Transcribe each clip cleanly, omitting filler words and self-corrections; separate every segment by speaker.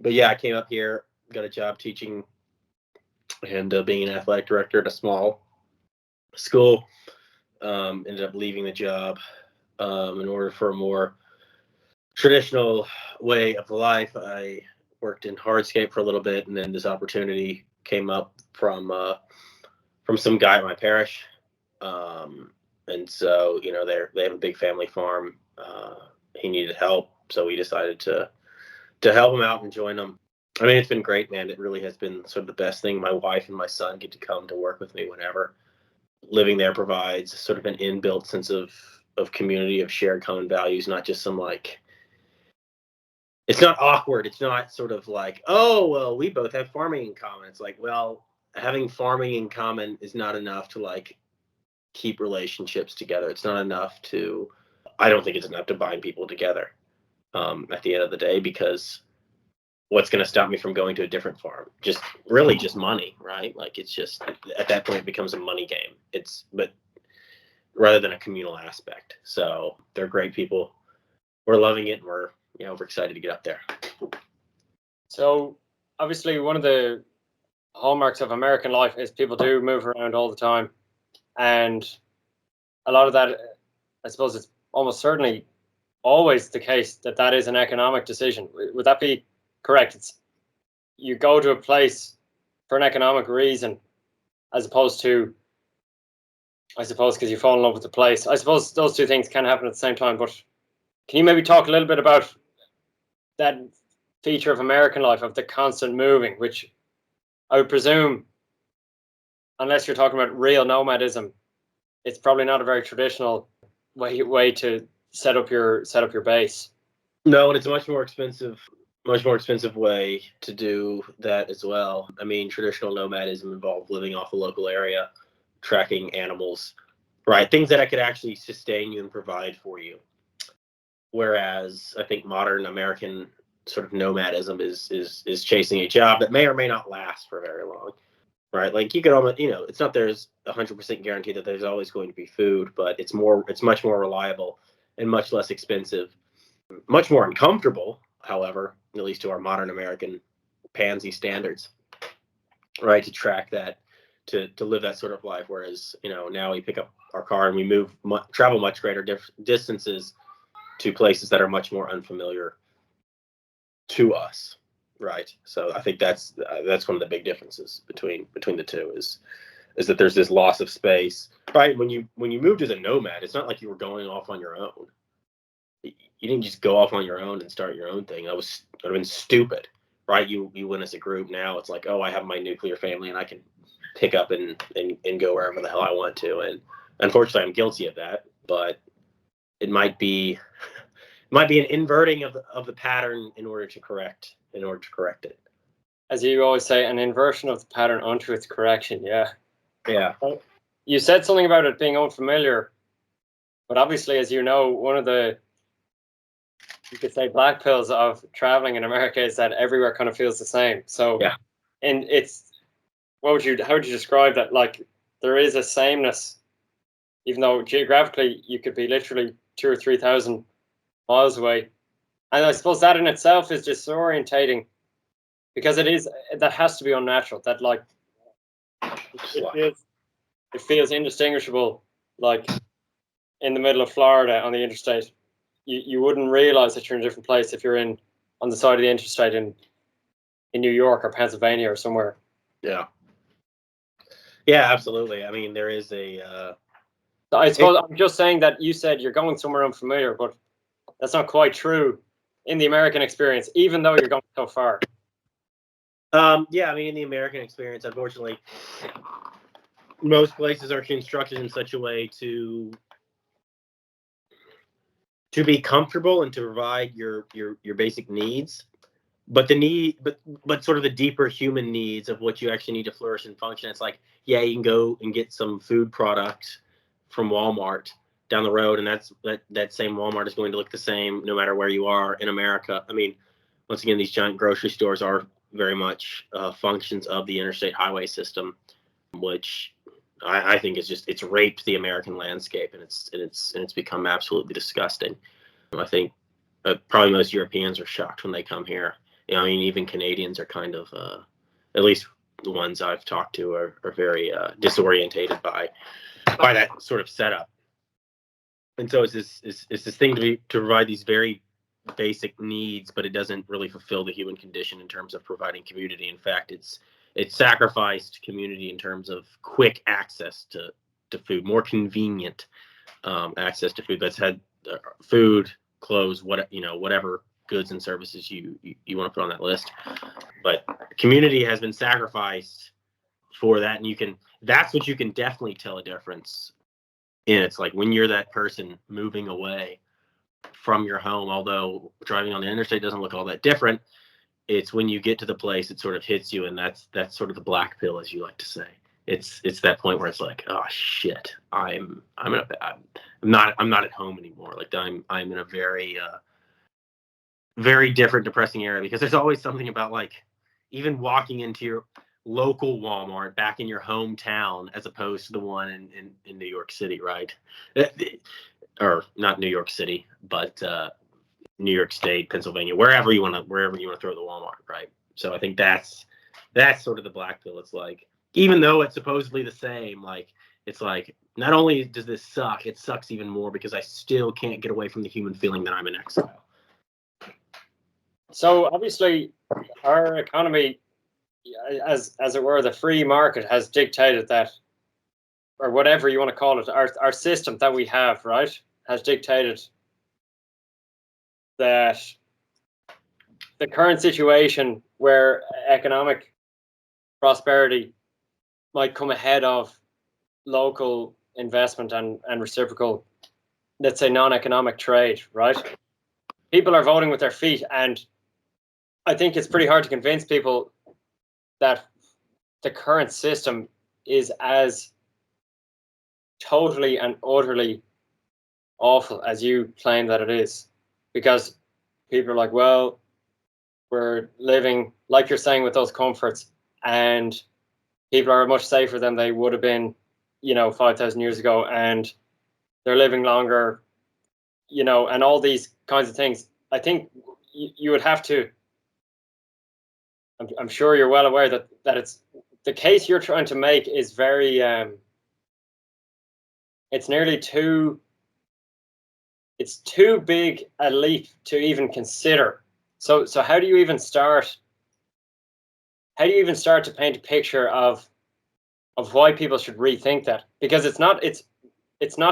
Speaker 1: but yeah, I came up here, got a job teaching and being an athletic director at a small school. Ended up leaving the job in order for a more traditional way of life. I worked in hardscape for a little bit, and then this opportunity came up from some guy at my parish. And so, they have a big family farm. He needed help, so we decided to help him out and join him. I mean, it's been great, man. It really has been sort of the best thing. My wife and my son get to come to work with me whenever. Living there provides sort of an inbuilt sense of community, of shared common values, not just some it's not awkward. It's not sort of like, oh, well, we both have farming in common. It's like, well, having farming in common is not enough to keep relationships together. It's not enough I don't think it's enough to bind people together at the end of the day, because what's going to stop me from going to a different farm? Just money, right? It's just, at that point, it becomes a money game. But rather than a communal aspect. So they're great people. We're loving it. And we're excited to get up there.
Speaker 2: So obviously one of the hallmarks of American life is people do move around all the time. And a lot of that, I suppose it's almost certainly always the case that is an economic decision. Would that be correct? You go to a place for an economic reason, as opposed to, I suppose, because you fall in love with the place. I suppose those two things can happen at the same time. But can you maybe talk a little bit about that feature of American life, of the constant moving, which I would presume, unless you're talking about real nomadism, it's probably not a very traditional way to set up your base.
Speaker 1: No, and it's a much more expensive way to do that as well. I mean, traditional nomadism involved living off a local area, tracking animals, right? Things that I could actually sustain you and provide for you. Whereas I think modern American sort of nomadism is chasing a job that may or may not last for very long, right? You could almost, it's not there's 100% guarantee that there's always going to be food, but it's much more reliable and much less expensive, much more uncomfortable, however, at least to our modern American pansy standards, right? To track that, to live that sort of life. Whereas, now we pick up our car and we travel much greater distances to places that are much more unfamiliar to us, right? So I think that's one of the big differences between the two is that there's this loss of space, right? When you moved as a nomad, it's not like you were going off on your own. You didn't just go off on your own and start your own thing. That would have been stupid, right? You went as a group. Now it's like, oh, I have my nuclear family and I can pick up and go wherever the hell I want to. And unfortunately, I'm guilty of that, but it might be an inverting of the pattern in order to correct it.
Speaker 2: As you always say, an inversion of the pattern onto its correction. Yeah. You said something about it being unfamiliar, but obviously, as you know, one of the, you could say, black pills of traveling in America is that everywhere kind of feels the same. So
Speaker 1: yeah,
Speaker 2: and how would you describe that? There is a sameness, even though geographically you could be literally 2,000 or 3,000 miles away. And I suppose that in itself is disorientating, because that has to be unnatural. That it feels indistinguishable. In the middle of Florida on the interstate, you wouldn't realize that you're in a different place if you're on the side of the interstate in New York or Pennsylvania or somewhere.
Speaker 1: Yeah, absolutely. I mean, there is
Speaker 2: I suppose I'm just saying that you said you're going somewhere unfamiliar, but that's not quite true in the American experience, even though you're going so far.
Speaker 1: Yeah, I mean, in the American experience, unfortunately, most places are constructed in such a way to be comfortable and to provide your basic needs, but sort of the deeper human needs of what you actually need to flourish and function. It's like, yeah, you can go and get some food product from Walmart down the road, and that same Walmart is going to look the same no matter where you are in America. I mean, once again, these giant grocery stores are very much functions of the interstate highway system, which I think it's raped the American landscape, and it's become absolutely disgusting. I think probably most Europeans are shocked when they come here I mean, even Canadians are kind of, at least the ones I've talked to, are very disorientated by that sort of setup. And so it's this thing to provide these very basic needs, but it doesn't really fulfill the human condition in terms of providing community. In fact, it's sacrificed community in terms of quick access to food, more convenient access to food. That's had food, clothes, whatever goods and services you want to put on that list. But community has been sacrificed for that, and that's what you can definitely tell a difference in. It's like when you're that person moving away from your home, although driving on the interstate doesn't look all that different, it's when you get to the place it sort of hits you, and that's sort of the black pill, as you like to say. It's that point where it's like, oh shit, I'm not at home anymore. Like I'm in a very very different, depressing area, because there's always something about, like, even walking into your local Walmart back in your hometown as opposed to the one in New York City, right? Or not New York City, but New York State, Pennsylvania, wherever you want to throw the Walmart, right? So I think that's sort of the black pill. It's like, even though it's supposedly the same, like, it's like, not only does this suck, it sucks even more because I still can't get away from the human feeling that I'm in exile.
Speaker 2: So obviously, our economy, as it were, the free market has dictated that, or whatever you want to call it, our system that we have, right, has dictated that the current situation where economic prosperity might come ahead of local investment and reciprocal, let's say, non-economic trade, right? People are voting with their feet, and I think it's pretty hard to convince people that the current system is as totally and utterly awful as you claim that it is, because people are like, well, we're living, like you're saying, with those comforts, and people are much safer than they would have been, 5,000 years ago, and they're living longer, and all these kinds of things. I think you would have to, I'm sure you're well aware that it's the case you're trying to make is very, it's nearly it's too big a leap to even consider. So how do you even start? How do you even start to paint a picture of why people should rethink that? Because it's not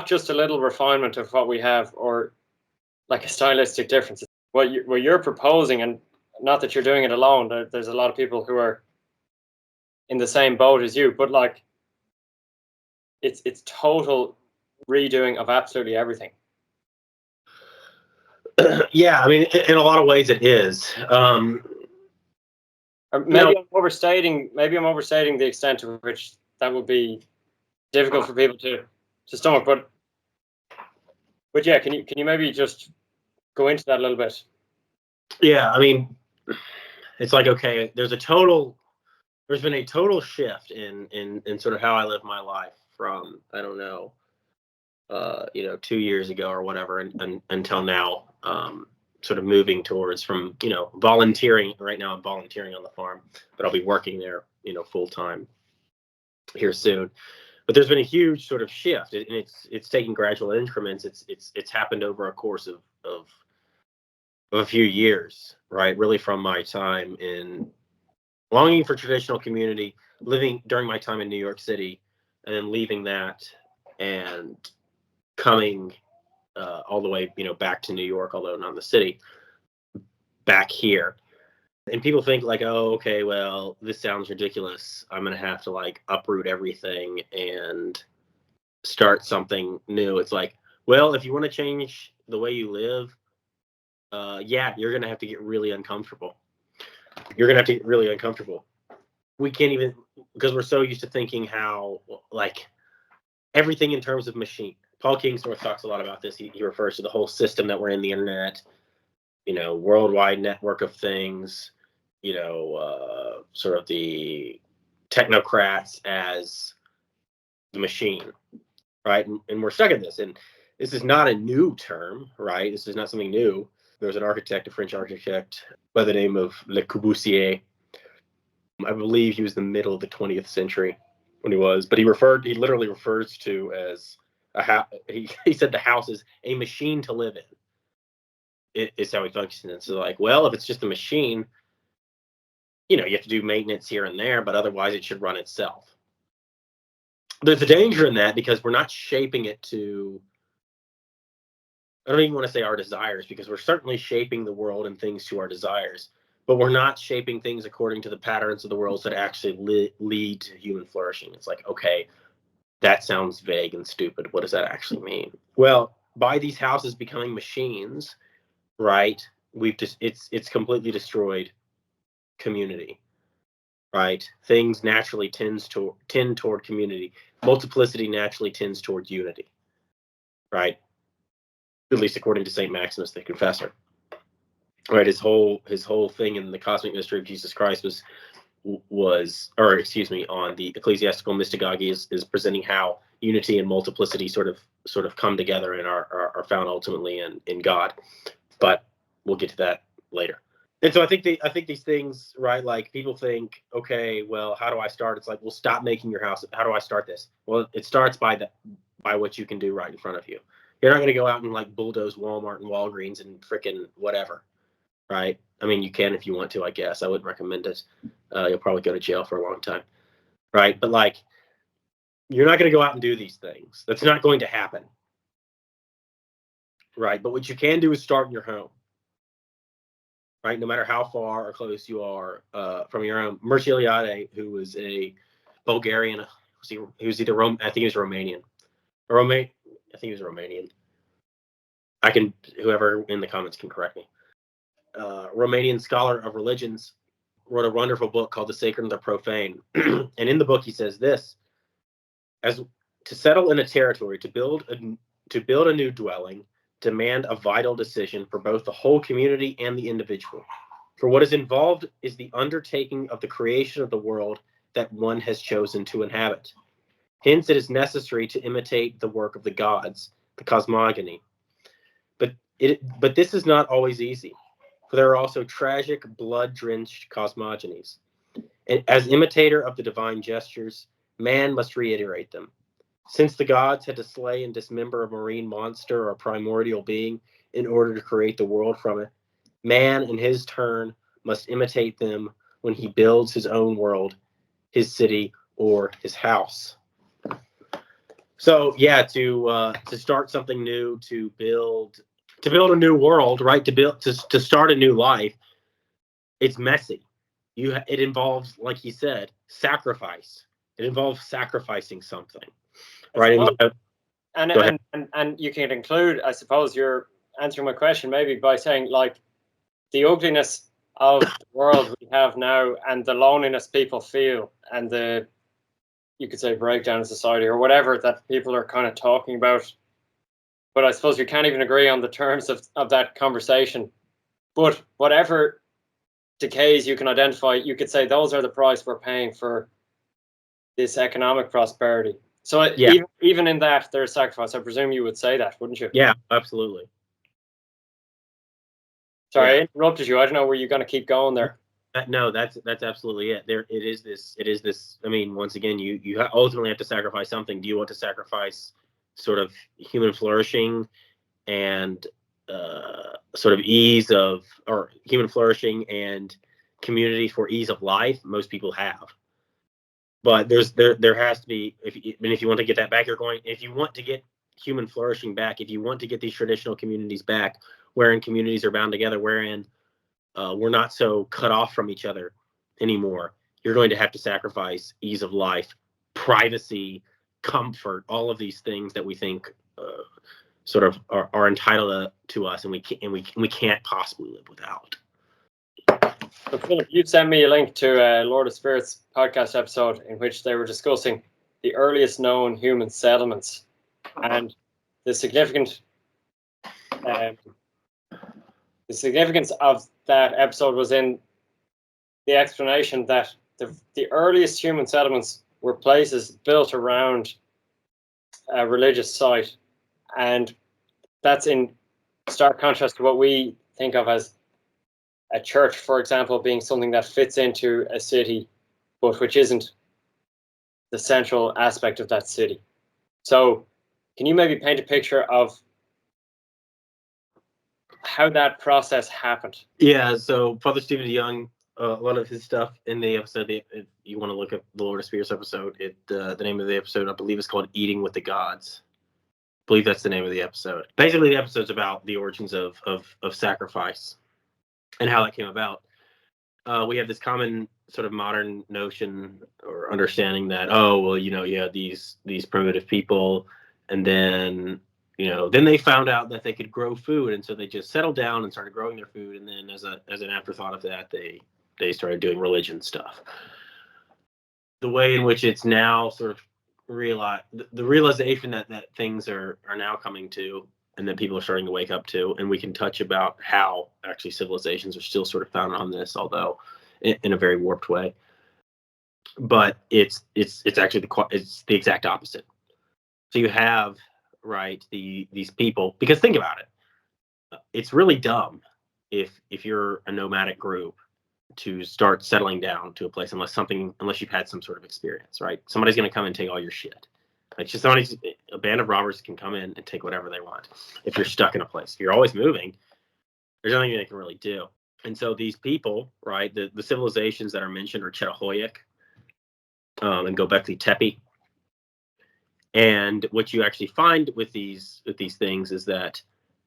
Speaker 2: just a little refinement of what we have, or like a stylistic difference. What you're proposing, and not that you're doing it alone. There's a lot of people who are in the same boat as you, but like, it's total redoing of absolutely everything.
Speaker 1: Yeah, I mean, in a lot of ways it is.
Speaker 2: Maybe I'm overstating. Maybe I'm overstating the extent to which that would be difficult for people to stomach. But yeah, can you maybe just go into that a little bit?
Speaker 1: Yeah, I mean, it's like, okay, there's been a total shift in sort of how I live my life from, I don't know, 2 years ago or whatever, and until now, sort of moving towards from, volunteering. Right now I'm volunteering on the farm, but I'll be working there, full time here soon. But there's been a huge sort of shift, and it's taking gradual increments. It's happened over a course of a few years, right? Really, from my time in longing for traditional community, living during my time in New York City, and then leaving that and coming all the way, back to New York, although not in the city, back here. And people think like, oh, okay, well, this sounds ridiculous. I'm going to have to like uproot everything and start something new. It's like, well, if you want to change the way you live, yeah, you're going to have to get really uncomfortable. We can't even, because we're so used to thinking how, like, everything in terms of machine. Paul Kingsnorth talks a lot about this. He refers to the whole system that we're in, the internet, worldwide network of things, sort of the technocrats as the machine, right? And we're stuck in this. And this is not a new term, right? This is not something new. There's an architect, a French architect by the name of Le Corbusier. I believe he was the middle of the 20th century when he was, but he literally refers to as a house. He said the house is a machine to live in. It's how he functions. So like, well, if it's just a machine, you have to do maintenance here and there, but otherwise it should run itself. There's a danger in that because we're not shaping it to, I don't even want to say our desires, because we're certainly shaping the world and things to our desires, but we're not shaping things according to the patterns of the world that actually lead to human flourishing. It's like, okay, that sounds vague and stupid. What does that actually mean? Well, by these houses becoming machines, right, it's completely destroyed community, right? Things naturally tend toward community. Multiplicity naturally tends toward unity, right? At least according to Saint Maximus the Confessor. Right, his whole thing in the cosmic mystery of Jesus Christ on the ecclesiastical mystagogy is presenting how unity and multiplicity sort of come together and are found ultimately in God. But we'll get to that later. And so I think these things, right, like people think, okay, well, how do I start? It's like, well, stop making your house. How do I start this? Well, it starts by what you can do right in front of you. You're not going to go out and like bulldoze Walmart and Walgreens and frickin' whatever, right? I mean, you can if you want to, I guess. I wouldn't recommend it. You'll probably go to jail for a long time, right? But like, you're not going to go out and do these things. That's not going to happen, right? But what you can do is start in your home, right? No matter how far or close you are from your own. Mircea Eliade, who was a Bulgarian, he was either I think he was Romanian. I think he was Romanian. Whoever in the comments can correct me. Romanian scholar of religions, wrote a wonderful book called The Sacred and the Profane. And in the book, he says this: as to settle in a territory, to build a new dwelling, demand a vital decision for both the whole community and the individual. For what is involved is the undertaking of the creation of the world that one has chosen to inhabit. Hence, it is necessary to imitate the work of the gods, the cosmogony. But this is not always easy, for there are also tragic, blood-drenched cosmogonies. And as imitator of the divine gestures, man must reiterate them. Since the gods had to slay and dismember a marine monster or primordial being in order to create the world from it, man in his turn must imitate them when he builds his own world, his city, or his house. So yeah, to start something new, to build a new world, right? To start a new life, it's messy. It involves, like he said, sacrifice. It involves sacrificing something, right?
Speaker 2: And you can include, I suppose, you're answering my question maybe by saying like the ugliness of the world we have now and the loneliness people feel and the, you could say, breakdown of society or whatever that people are kind of talking about. But I suppose we can't even agree on the terms of that conversation. But whatever decays you can identify, you could say those are the price we're paying for this economic prosperity. So yeah. even in that, there's sacrifice. I presume you would say that, wouldn't you?
Speaker 1: Yeah, absolutely.
Speaker 2: Sorry, I interrupted you. I don't know, were you going to keep going there?
Speaker 1: No, that's absolutely it. It is this. I mean, once again, you ultimately have to sacrifice something. Do you want to sacrifice sort of human flourishing and sort of ease of, or human flourishing and community for ease of life? Most people have, but there has to be, if you want to get that back, if you want to get human flourishing back, if you want to get these traditional communities back, wherein communities are bound together, wherein we're not so cut off from each other anymore, you're going to have to sacrifice ease of life, privacy, comfort, all of these things that we think sort of are entitled to us, and we can't possibly live without.
Speaker 2: So Philip, you sent me a link to Lord of Spirits podcast episode in which they were discussing the earliest known human settlements, and the significance of that episode was in the explanation that the earliest human settlements were places built around a religious site, and that's in stark contrast to what we think of as a church, for example, being something that fits into a city, but which isn't the central aspect of that city. So, can you maybe paint a picture of how that process happened?
Speaker 1: Yeah, so Father Stephen DeYoung, a lot of his stuff in the episode, if you want to look at the Lord of Spears episode, the name of the episode, I believe, is called Eating with the Gods. I believe that's the name of the episode. Basically, the episode's about the origins of sacrifice and how that came about. We have this common sort of modern notion or understanding that, oh, well, you had these primitive people, and then then they found out that they could grow food, and so they just settled down and started growing their food, and then as an afterthought of that, they started doing religion stuff. The way in which it's now sort of the realization that things are now coming to, and that people are starting to wake up to, and we can touch about how actually civilizations are still sort of founded on this, although in a very warped way. But it's actually it's the exact opposite. So you have these people, because think about it, it's really dumb if you're a nomadic group to start settling down to a place unless you've had some sort of experience, right? Somebody's going to come and take all your shit. Like, just a band of robbers can come in and take whatever they want. If you're stuck in a place, if you're always moving, there's nothing they can really do. And so these people, right, the civilizations that are mentioned are Chetahoyuk, and Göbekli Tepe. And what you actually find with these things is that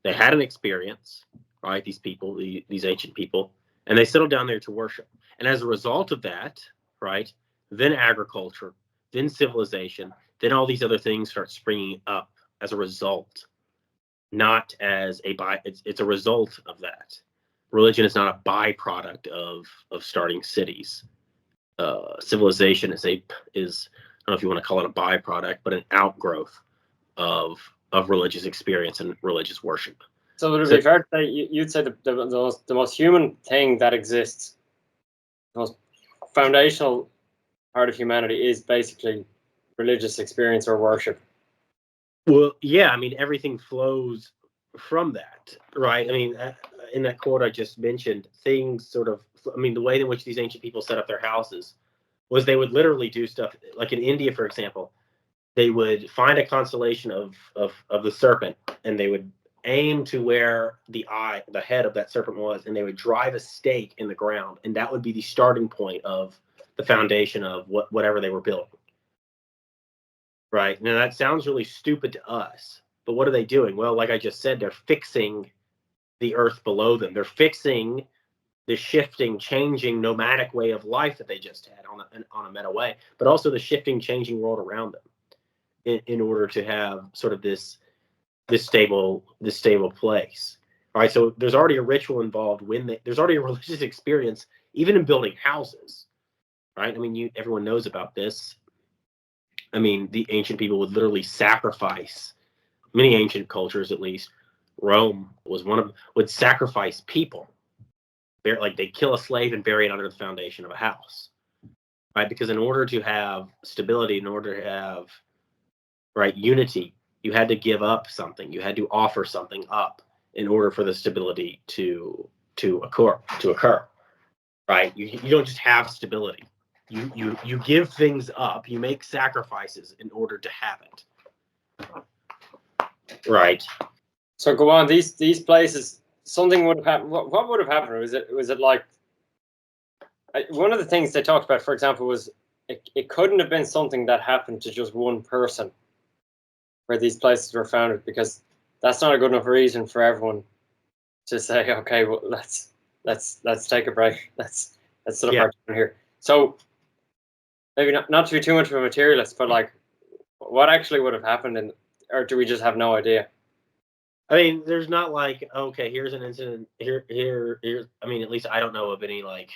Speaker 1: they had an experience, right? These people, these ancient people, and they settled down there to worship. And as a result of that, right, then agriculture, then civilization, then all these other things start springing up as a result, not as it's a result of that. Religion is not a byproduct of starting cities. Civilization is I don't know if you want to call it a byproduct, but an outgrowth of religious experience and religious worship.
Speaker 2: So would it be fair to say you'd say the most human thing that exists, the most foundational part of humanity, is basically religious experience or worship?
Speaker 1: Well, yeah, I mean, everything flows from that, right? I mean, in that quote I just mentioned, things sort of, I mean, the way in which these ancient people set up their houses was they would literally do stuff like in India, for example. They would find a constellation of the serpent, and they would aim to where the head of that serpent was, and they would drive a stake in the ground, and that would be the starting point of the foundation of whatever they were building. Right. Now that sounds really stupid to us, but what are they doing? Well, like I just said, they're fixing the earth below them. They're fixing the shifting, changing, nomadic way of life that they just had on a meta way, but also the shifting, changing world around them in order to have sort of this stable place. All right. So there's already a ritual involved there's already a religious experience, even in building houses. Right. I mean, everyone knows about this. I mean, the ancient people would literally sacrifice, many ancient cultures at least, Rome was one of them, would sacrifice people. Like, they'd kill a slave and bury it under the foundation of a house, right? Because in order to have stability, in order to have, right, unity, you had to give up something. You had to offer something up in order for the stability to occur, right? You don't just have stability. You give things up. You make sacrifices in order to have it. Right.
Speaker 2: So go on. These places, something would have happened. What would have happened? Was it like one of the things they talked about, for example, was it couldn't have been something that happened to just one person, where these places were founded, because that's not a good enough reason for everyone to say, okay, well, let's take a break. Let's set up our time here. So maybe not to be too much of a materialist, but like, what actually would have happened, or do we just have no idea?
Speaker 1: I mean, there's not like, okay, here's an incident. Here's. I mean, at least I don't know of any, like,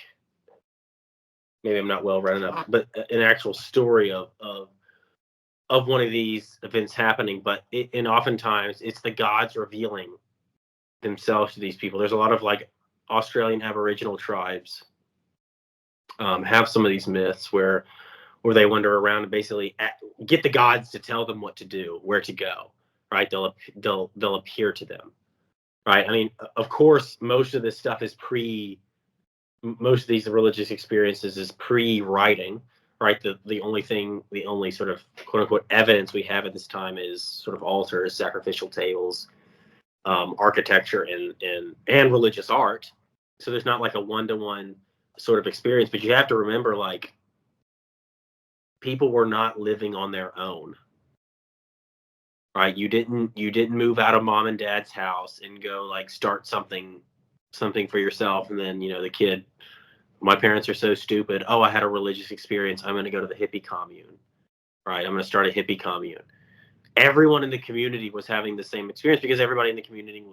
Speaker 1: maybe I'm not well read enough, but an actual story of one of these events happening. But and oftentimes it's the gods revealing themselves to these people. There's a lot of, like, Australian Aboriginal tribes have some of these myths where they wander around and basically get the gods to tell them what to do, where to go. Right? They'll appear to them. right? I mean, of course, most of this stuff is most of these religious experiences is pre-writing, right? The only sort of quote unquote evidence we have at this time is sort of altars, sacrificial tables, architecture, and religious art. So there's not like a one-to-one sort of experience, but you have to remember, like, people were not living on their own, right? You didn't move out of mom and dad's house and go like start something for yourself, and then the kid. My parents are so stupid. Oh, I had a religious experience. I'm going to go to the hippie commune, right? I'm going to start a hippie commune. Everyone in the community was having the same experience because everybody in the community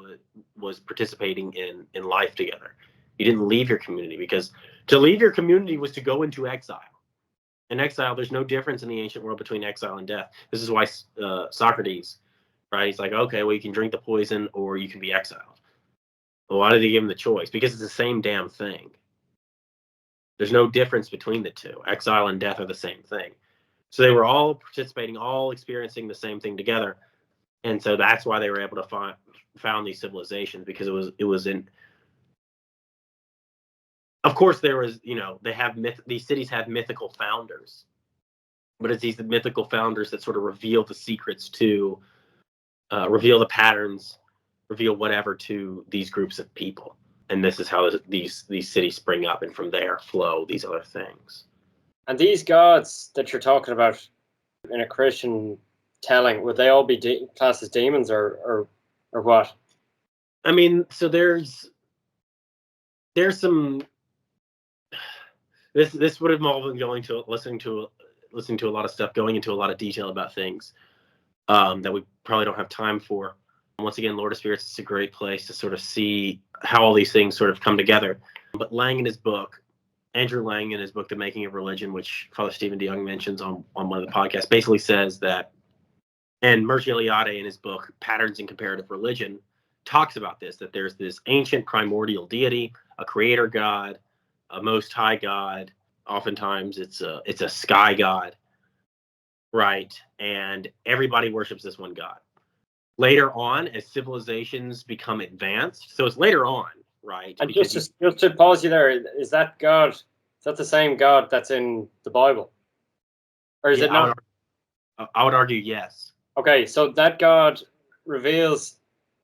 Speaker 1: was participating in life together. You didn't leave your community, because to leave your community was to go into exile. In exile, there's no difference in the ancient world between exile and death. This is why Socrates, right? He's like, okay, well, you can drink the poison or you can be exiled. Well, why did he give him the choice? Because it's the same damn thing. There's no difference between the two. Exile and death are the same thing. So they were all participating, all experiencing the same thing together, and so that's why they were able to found these civilizations, because it was in. Of course, there was they have these cities have mythical founders, but it's these mythical founders that sort of reveal the secrets to reveal the patterns, reveal whatever to these groups of people, and this is how these cities spring up, and from there flow these other things.
Speaker 2: And these gods that you're talking about in a Christian telling, would they all be classed as demons or what?
Speaker 1: I mean, so there's some. This would involve listening to a lot of stuff, going into a lot of detail about things that we probably don't have time for. Once again, Lord of Spirits is a great place to sort of see how all these things sort of come together. But Andrew Lang in his book, The Making of Religion, which Father Stephen DeYoung mentions on one of the podcasts, basically says that, and Mircea Eliade in his book, Patterns in Comparative Religion, talks about this, that there's this ancient primordial deity, a creator god, a most high god. Oftentimes it's a sky god, right? And everybody worships this one god. Later on, as civilizations become advanced, so it's later on, right?
Speaker 2: And just to pause you there, is that God? Is that the same God that's in the Bible, or is it not?
Speaker 1: I would argue yes.
Speaker 2: Okay, so that God reveals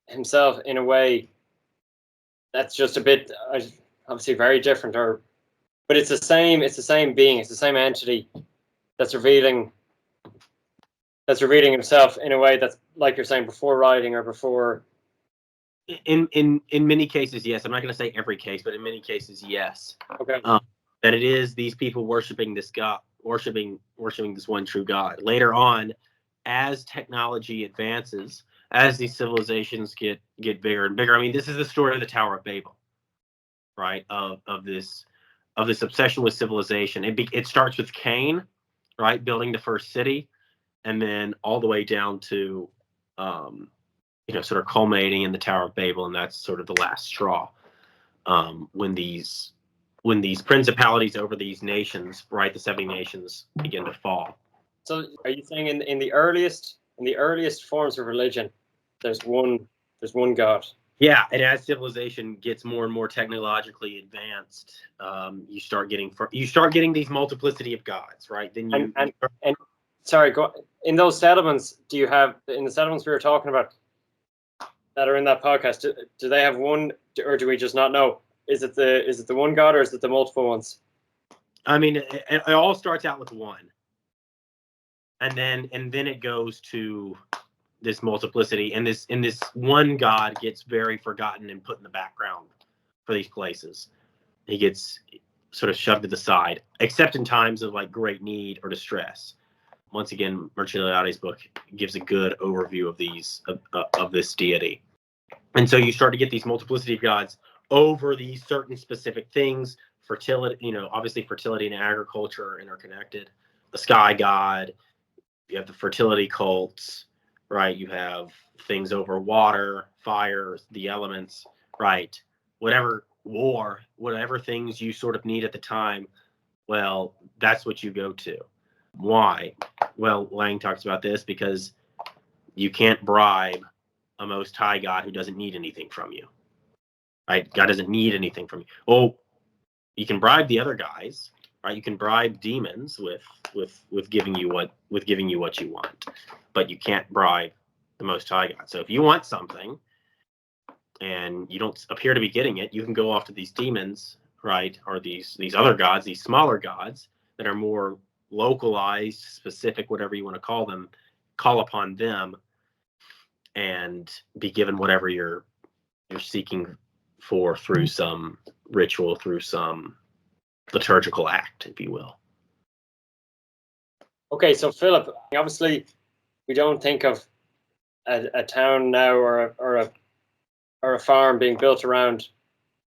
Speaker 2: himself in a way that's just a bit, obviously, very different, but it's the same. It's the same being. It's the same entity that's revealing himself in a way that's, like you're saying, before writing or before.
Speaker 1: In many cases, yes. I'm not going to say every case, but in many cases, yes.
Speaker 2: Okay.
Speaker 1: That it is these people worshiping this God, worshiping this one true God. Later on, as technology advances, as these civilizations get bigger and bigger. I mean, this is the story of the Tower of Babel, right? Of this obsession with civilization. It starts with Cain, right, building the first city, and then all the way down to sort of culminating in the Tower of Babel, and that's sort of the last straw. When these principalities over these nations, right, the 70 nations, begin to fall.
Speaker 2: So, are you saying in the earliest forms of religion, there's one God?
Speaker 1: Yeah, and as civilization gets more and more technologically advanced, you start getting these multiplicity of gods, right? Then
Speaker 2: and sorry, in those settlements. Do you have, in the settlements we were talking about that are in that podcast? Do they have one, or do we just not know? Is it the one God, or is it the multiple ones?
Speaker 1: I mean, it all starts out with one, and then it goes to this multiplicity, and this one God gets very forgotten and put in the background for these places. He gets sort of shoved to the side, except in times of like great need or distress. Once again, Mircea Eliade's book gives a good overview of this deity. And so you start to get these multiplicity of gods over these certain specific things. Fertility, obviously fertility and agriculture are interconnected. The sky god, you have the fertility cults, right? You have things over water, fire, the elements, right? Whatever things you sort of need at the time, well, that's what you go to. Why? Well, Lang talks about this because you can't bribe a Most High God who doesn't need anything from you. Right? God doesn't need anything from you. Well, you can bribe the other guys, right? You can bribe demons with giving you what you want, but you can't bribe the Most High God. So if you want something and you don't appear to be getting it, you can go off to these demons, right? Or these other gods, these smaller gods that are more localized, specific, whatever you want to call them, call upon them and be given whatever you're seeking for through some ritual, through some liturgical act, if you will.
Speaker 2: Okay, so Philip, obviously, we don't think of a town now or a farm being built around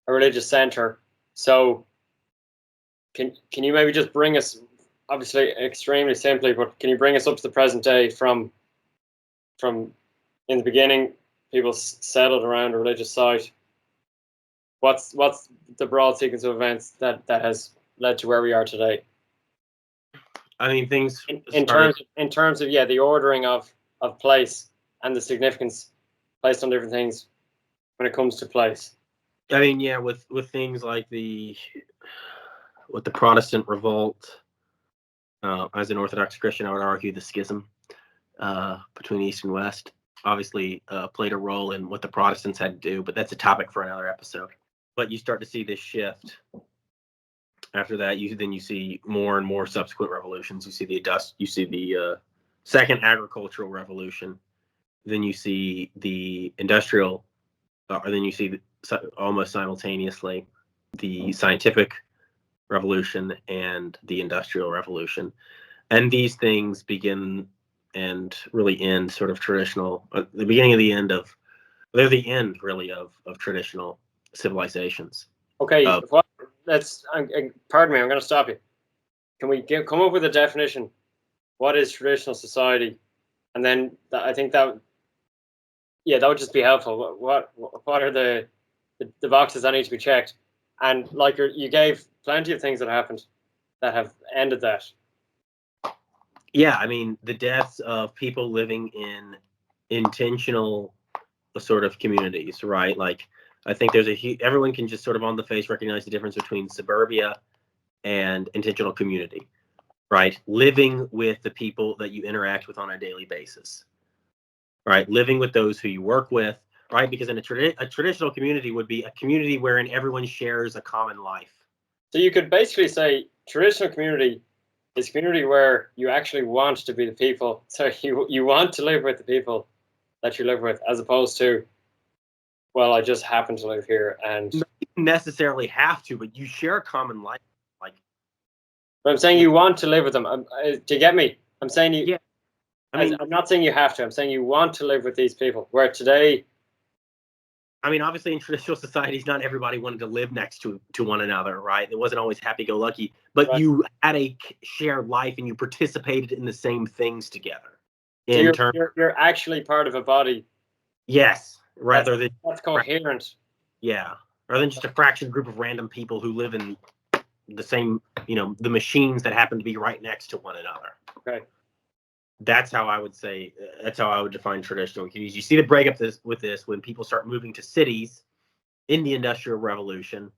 Speaker 2: a religious center. So, can you maybe just bring us, obviously, extremely simply, but can you bring us up to the present day from in the beginning, people settled around a religious site. What's the broad sequence of events that has led to where we are today?
Speaker 1: I mean, things
Speaker 2: in terms of the ordering of place and the significance placed on different things when it comes to place.
Speaker 1: I mean, yeah, with things like with the Protestant revolt, as an Orthodox Christian, I would argue the schism between East and West obviously played a role in what the Protestants had to do, but that's a topic for another episode. But you start to see this shift. After that, you see more and more subsequent revolutions. You see the second agricultural revolution. Then you see the industrial, or then you see almost simultaneously the scientific revolution and the industrial revolution. And these things begin and really end sort of traditional, the beginning of the end of, they're the end really of traditional civilizations.
Speaker 2: Okay, pardon me, I'm going to stop you. Can we come up with a definition? What is traditional society? And then I think that would just be helpful. What are the boxes that need to be checked? And like you gave plenty of things that happened that have ended that.
Speaker 1: Yeah, I mean, the deaths of people living in intentional sort of communities, right? Like, I think there's everyone can just sort of on the face recognize the difference between suburbia and intentional community, right? Living with the people that you interact with on a daily basis, right? Living with those who you work with, right? Because in a traditional community would be a community wherein everyone shares a common life.
Speaker 2: So you could basically say traditional community is a community where you actually want to be the people. So you want to live with the people that you live with, as opposed to, well, I just happen to live here and
Speaker 1: you don't necessarily have to, but you share a common life. Like,
Speaker 2: but I'm saying you want to live with them. Do you get me? I'm saying you.
Speaker 1: Yeah. I mean,
Speaker 2: I'm not saying you have to. I'm saying you want to live with these people. Where today,
Speaker 1: I mean, obviously in traditional societies, not everybody wanted to live next to one another, right? It wasn't always happy-go-lucky, but right. You had a shared life and you participated in the same things together.
Speaker 2: So you're actually part of a body.
Speaker 1: Yes, rather than
Speaker 2: that's coherent.
Speaker 1: Yeah, rather than just a fractured group of random people who live in the same, the machines that happen to be right next to one another.
Speaker 2: Okay.
Speaker 1: That's how I would say. That's how I would define traditional communities. You see the breakup with this when people start moving to cities in the Industrial Revolution,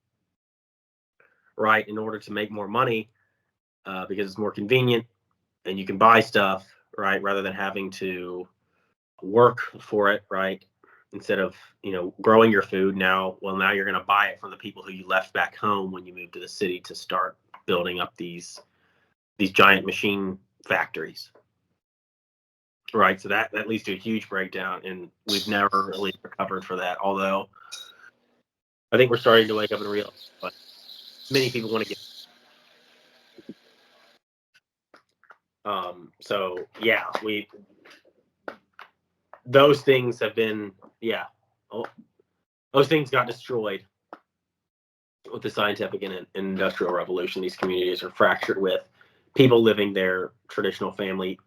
Speaker 1: right? In order to make more money, because it's more convenient and you can buy stuff, right? Rather than having to work for it, right? Instead of growing your food, now you're going to buy it from the people who you left back home when you moved to the city to start building up these giant machine factories. Right, so that leads to a huge breakdown, and we've never really recovered for that. Although I think we're starting to wake up and realize, but many people want to get. So yeah, those things have been those things got destroyed with the scientific and industrial revolution. These communities are fractured with people living their traditional family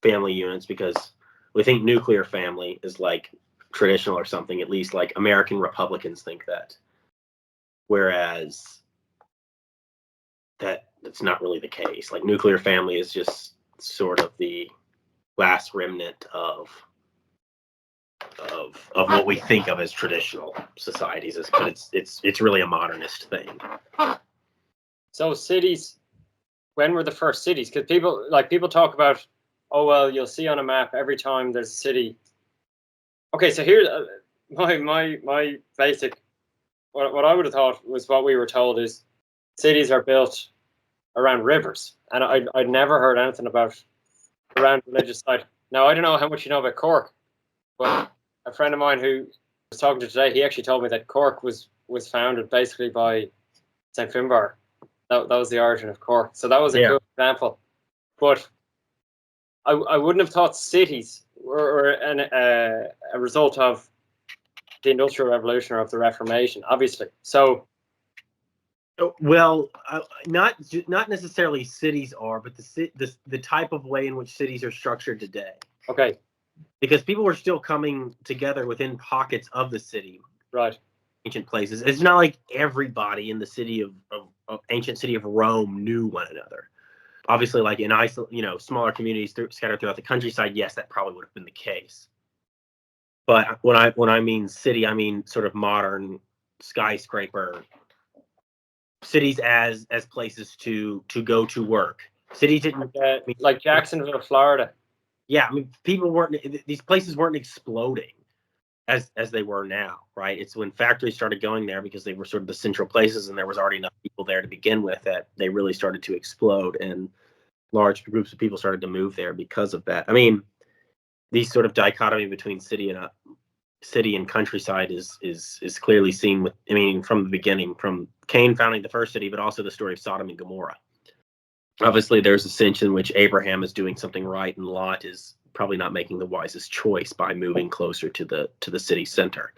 Speaker 1: units, because we think nuclear family is like traditional or something, at least like American Republicans think that. Whereas that's not really the case. Like, nuclear family is just sort of the last remnant of of what we think of as traditional societies, but it's really a modernist thing.
Speaker 2: So cities, when were the first cities? Because people talk about, oh well, you'll see on a map every time there's a city. Okay, so here's my basic. What I would have thought was what we were told is cities are built around rivers, and I'd never heard anything about around religious site. Now I don't know how much you know about Cork, but a friend of mine who was talking to today, he actually told me that Cork was founded basically by St. Finbar. That was the origin of Cork. So that was a cool example. But I wouldn't have thought cities were a result of the Industrial Revolution or of the Reformation, obviously. So,
Speaker 1: well, not necessarily cities are, but the type of way in which cities are structured today.
Speaker 2: Okay.
Speaker 1: Because people were still coming together within pockets of the city.
Speaker 2: Right.
Speaker 1: Ancient places. It's not like everybody in the city of ancient city of Rome knew one another. Obviously, like in smaller communities scattered throughout the countryside, yes, that probably would have been the case. But when I mean city, I mean sort of modern skyscraper cities as places to go to work. Cities didn't
Speaker 2: like Jacksonville, Florida.
Speaker 1: Yeah, I mean, these places weren't exploding as they were now, right? It's when factories started going there because they were sort of the central places and there was already enough people there to begin with that they really started to explode, and large groups of people started to move there because of that. I mean, these sort of dichotomy between city and countryside is clearly seen from the beginning, from Cain founding the first city, but also the story of Sodom and Gomorrah. Obviously, there's a sense in which Abraham is doing something right, and Lot is probably not making the wisest choice by moving closer to the city center.